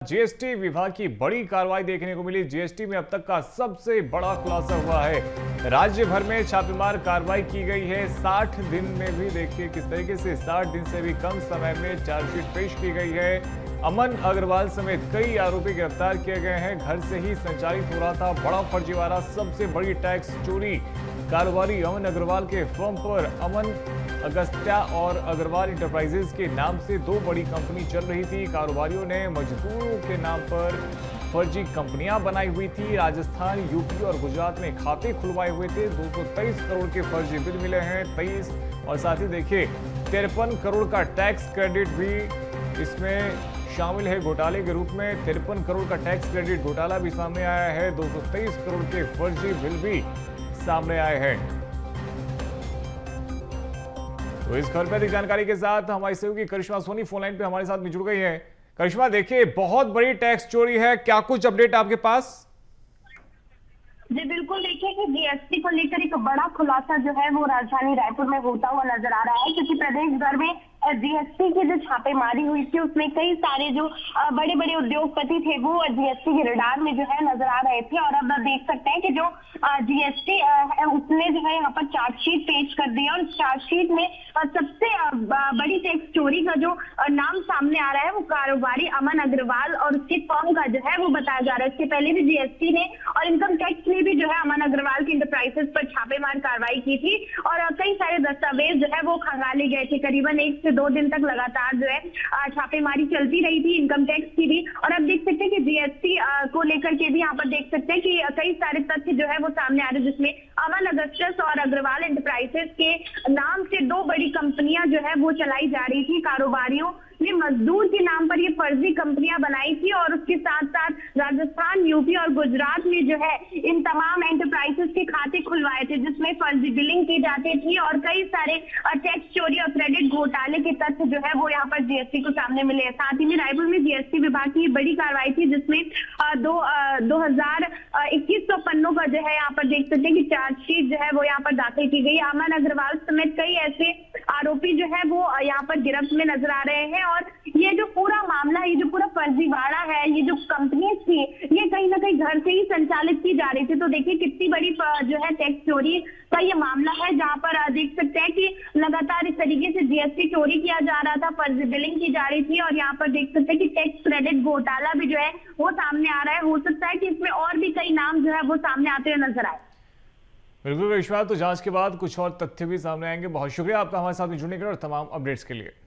GST विभाग की बड़ी कार्रवाई देखने को मिली। जीएसटी में अब तक का सबसे बड़ा खुलासा हुआ है। राज्य भर में छापेमार कार्रवाई की गई है। 60 दिन में भी देखिए किस तरीके से 60 दिन से भी कम समय में चार्जशीट पेश की गई है। अमन अग्रवाल समेत कई आरोपी गिरफ्तार किए गए हैं। घर से ही संचालित हो रहा था बड़ा फर्जीवाड़ा। सबसे बड़ी टैक्स चोरी कारोबारी अमन अग्रवाल के फर्म पर अमन अगस्त्या और अग्रवाल इंटरप्राइजेज के नाम से दो बड़ी कंपनी चल रही थी। कारोबारियों ने मजदूरों के नाम पर फर्जी कंपनियां बनाई हुई थी। राजस्थान, यूपी और गुजरात में खाते खुलवाए हुए थे। 223 करोड़ के फर्जी बिल मिले हैं। 23 और साथ ही देखिए 53 करोड़ का टैक्स क्रेडिट भी इसमें शामिल है। घोटाले के रूप में 53 करोड़ का टैक्स क्रेडिट घोटाला भी सामने आया है। 223 करोड़ के फर्जी बिल भी सामने आए हैं। तो इस खबर पर अधिक जानकारी के साथ हमारी सहयोगी करिश्मा सोनी फोन लाइन पे हमारे साथ जुड़ गई है। करिश्मा, देखिए बहुत बड़ी टैक्स चोरी है, क्या कुछ अपडेट आपके पास? जी बिल्कुल, देखिए कि जीएसटी को लेकर एक बड़ा खुलासा जो है वो राजधानी रायपुर में होता हुआ नजर आ रहा है, क्योंकि प्रदेश भर में जीएसटी की जो छापेमारी हुई थी उसमें कई सारे जो बड़े बड़े उद्योगपति थे वो जीएसटी के रडार में जो है नजर आ रहे थे। और अब देख सकते हैं कि जो जीएसटी है उसने जो है यहाँ पर चार्जशीट पेश कर दिया और चार्जशीट में सबसे बड़ी टैक्स चोरी का जो नाम सामने आ रहा है वो कारोबारी अमन अग्रवाल और उसके फर्म का जो है वो बताया जा रहा है। इसके पहले भी जीएसटी ने और इनकम टैक्स ने भी जो है अमन अग्रवाल की इंटरप्राइजेस पर छापेमार कार्रवाई की थी और कई सारे दस्तावेज जो है वो खंगाले गए थे। करीबन 1 से 2 दिन तक लगातार जो है छापेमारी चलती रही थी इनकम टैक्स की भी। और अब देख सकते हैं कि जीएसटी को लेकर के भी यहाँ पर देख सकते हैं कि कई सारे तथ्य जो है वो सामने आ रहे हैं, जिसमें अमन अगस्टस और अग्रवाल इंटरप्राइजेस के नाम से दो बड़ी कंपनियां जो है वो चलाई जा रही थी। कारोबारियों ने मजदूर के नाम पर ये फर्जी कंपनियां बनाई थी और उसके साथ साथ राजस्थान, यूपी और गुजरात में जो है इन तमाम एंटरप्राइजेस के खाते खुलवाए थे, जिसमें फर्जी बिलिंग की जाती थी और कई सारे टैक्स चोरी और क्रेडिट घोटाले के तथ्य जो है वो यहाँ पर जीएसटी को सामने मिले हैं। साथ ही में रायपुर में जीएसटी विभाग की बड़ी कार्रवाई थी, जिसमें 2100 पन्नों का जो है यहाँ पर देख सकते हैं कि चार्जशीट जो है वो यहाँ पर दाखिल की गई। अमन अग्रवाल समेत कई ऐसे आरोपी जो है वो यहाँ पर गिरफ्त में नजर आ रहे हैं। और ये जो पूरा मामला है, ये जो पूरा फर्जीवाड़ा है, ये जो कंपनी थी ये कहीं ना कहीं घर से ही संचालित की जा रही थी। तो देखिए कितनी बड़ी जो है टैक्स चोरी का ये मामला है, जहां पर देख सकते हैं कि लगातार इस तरीके से जीएसटी चोरी किया जा रहा था, फर्जी बिलिंग की जा रही थी और यहाँ पर देख सकते हैं कि टैक्स क्रेडिट घोटाला भी जो है वो सामने आ रहा है। हो सकता है कि इसमें और भी कई नाम जो है वो सामने आते हुए नजर आए। बिल्कुल विश्वास, तो जांच के बाद कुछ और तथ्य भी सामने आएंगे। बहुत शुक्रिया आपका हमारे साथ जुड़ने के लिए और तमाम अपडेट्स के लिए।